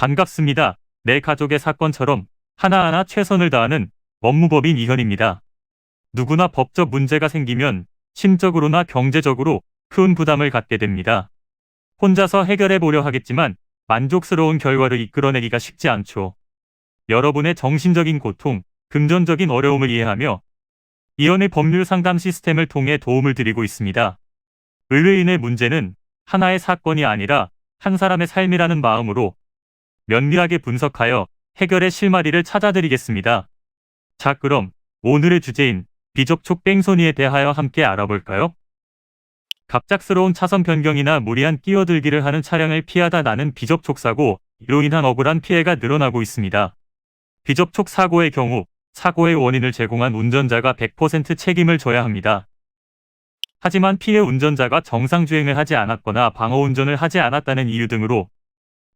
반갑습니다. 내 가족의 사건처럼 하나하나 최선을 다하는 법무법인 이현입니다. 누구나 법적 문제가 생기면 심적으로나 경제적으로 큰 부담을 갖게 됩니다. 혼자서 해결해 보려 하겠지만 만족스러운 결과를 이끌어내기가 쉽지 않죠. 여러분의 정신적인 고통, 금전적인 어려움을 이해하며 이현의 법률 상담 시스템을 통해 도움을 드리고 있습니다. 의뢰인의 문제는 하나의 사건이 아니라 한 사람의 삶이라는 마음으로 면밀하게 분석하여 해결의 실마리를 찾아드리겠습니다. 자, 그럼 오늘의 주제인 비접촉 뺑소니에 대하여 함께 알아볼까요? 갑작스러운 차선 변경이나 무리한 끼어들기를 하는 차량을 피하다 나는 비접촉 사고, 이로 인한 억울한 피해가 늘어나고 있습니다. 비접촉 사고의 경우 사고의 원인을 제공한 운전자가 100% 책임을 져야 합니다. 하지만 피해 운전자가 정상주행을 하지 않았거나 방어운전을 하지 않았다는 이유 등으로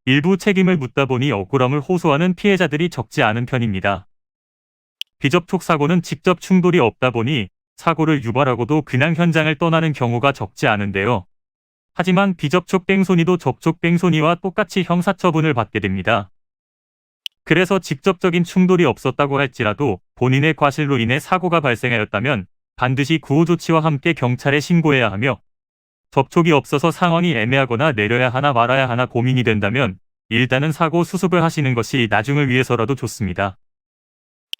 일부 책임을 묻다 보니 억울함을 호소하는 피해자들이 적지 않은 편입니다. 비접촉 사고는 직접 충돌이 없다 보니 사고를 유발하고도 그냥 현장을 떠나는 경우가 적지 않은데요. 하지만 비접촉 뺑소니도 접촉 뺑소니와 똑같이 형사처분을 받게 됩니다. 그래서 직접적인 충돌이 없었다고 할지라도 본인의 과실로 인해 사고가 발생하였다면 반드시 구호조치와 함께 경찰에 신고해야 하며, 접촉이 없어서 상황이 애매하거나 내려야 하나 말아야 하나 고민이 된다면 일단은 사고 수습을 하시는 것이 나중을 위해서라도 좋습니다.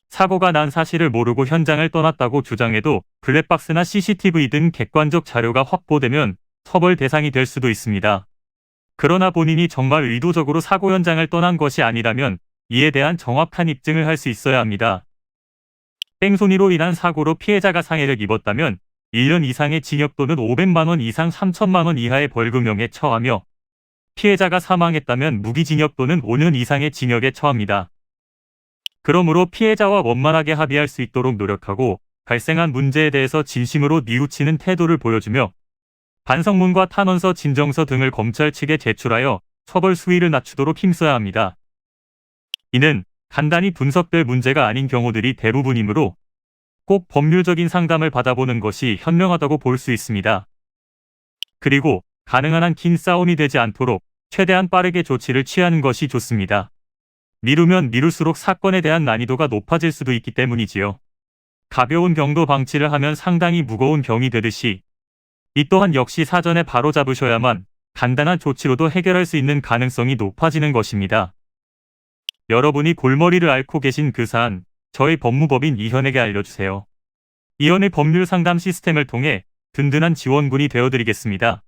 사고가 난 사실을 모르고 현장을 떠났다고 주장해도 블랙박스나 CCTV 등 객관적 자료가 확보되면 처벌 대상이 될 수도 있습니다. 그러나 본인이 정말 의도적으로 사고 현장을 떠난 것이 아니라면 이에 대한 정확한 입증을 할 수 있어야 합니다. 뺑소니로 인한 사고로 피해자가 상해를 입었다면 1년 이상의 징역 또는 500만 원 이상 3천만 원 이하의 벌금형에 처하며, 피해자가 사망했다면 무기징역 또는 5년 이상의 징역에 처합니다. 그러므로 피해자와 원만하게 합의할 수 있도록 노력하고 발생한 문제에 대해서 진심으로 뉘우치는 태도를 보여주며 반성문과 탄원서, 진정서 등을 검찰 측에 제출하여 처벌 수위를 낮추도록 힘써야 합니다. 이는 간단히 분석될 문제가 아닌 경우들이 대부분이므로 꼭 법률적인 상담을 받아보는 것이 현명하다고 볼 수 있습니다. 그리고 가능한 한 긴 싸움이 되지 않도록 최대한 빠르게 조치를 취하는 것이 좋습니다. 미루면 미룰수록 사건에 대한 난이도가 높아질 수도 있기 때문이지요. 가벼운 병도 방치를 하면 상당히 무거운 병이 되듯이 이 또한 역시 사전에 바로잡으셔야만 간단한 조치로도 해결할 수 있는 가능성이 높아지는 것입니다. 여러분이 골머리를 앓고 계신 그 사안, 저희 법무법인 이현에게 알려주세요. 이현의 법률 상담 시스템을 통해 든든한 지원군이 되어드리겠습니다.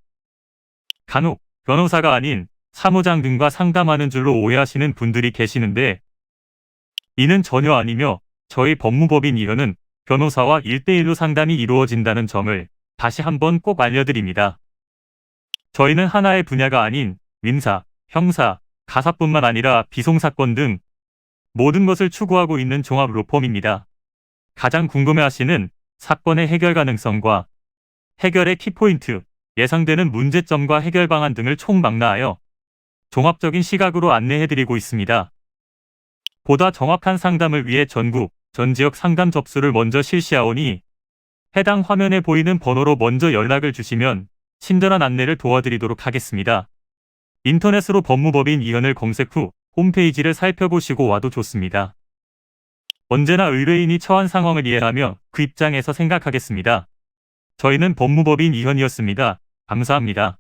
간혹 변호사가 아닌 사무장 등과 상담하는 줄로 오해하시는 분들이 계시는데, 이는 전혀 아니며 저희 법무법인 이현은 변호사와 1대1로 상담이 이루어진다는 점을 다시 한번 꼭 알려드립니다. 저희는 하나의 분야가 아닌 민사, 형사, 가사뿐만 아니라 비송사건 등 모든 것을 추구하고 있는 종합 로펌입니다. 가장 궁금해하시는 사건의 해결 가능성과 해결의 키포인트, 예상되는 문제점과 해결 방안 등을 총망라하여 종합적인 시각으로 안내해드리고 있습니다. 보다 정확한 상담을 위해 전국, 전 지역 상담 접수를 먼저 실시하오니 해당 화면에 보이는 번호로 먼저 연락을 주시면 친절한 안내를 도와드리도록 하겠습니다. 인터넷으로 법무법인 이현을 검색 후 홈페이지를 살펴보시고 와도 좋습니다. 언제나 의뢰인이 처한 상황을 이해하며 그 입장에서 생각하겠습니다. 저희는 법무법인 이현이었습니다. 감사합니다.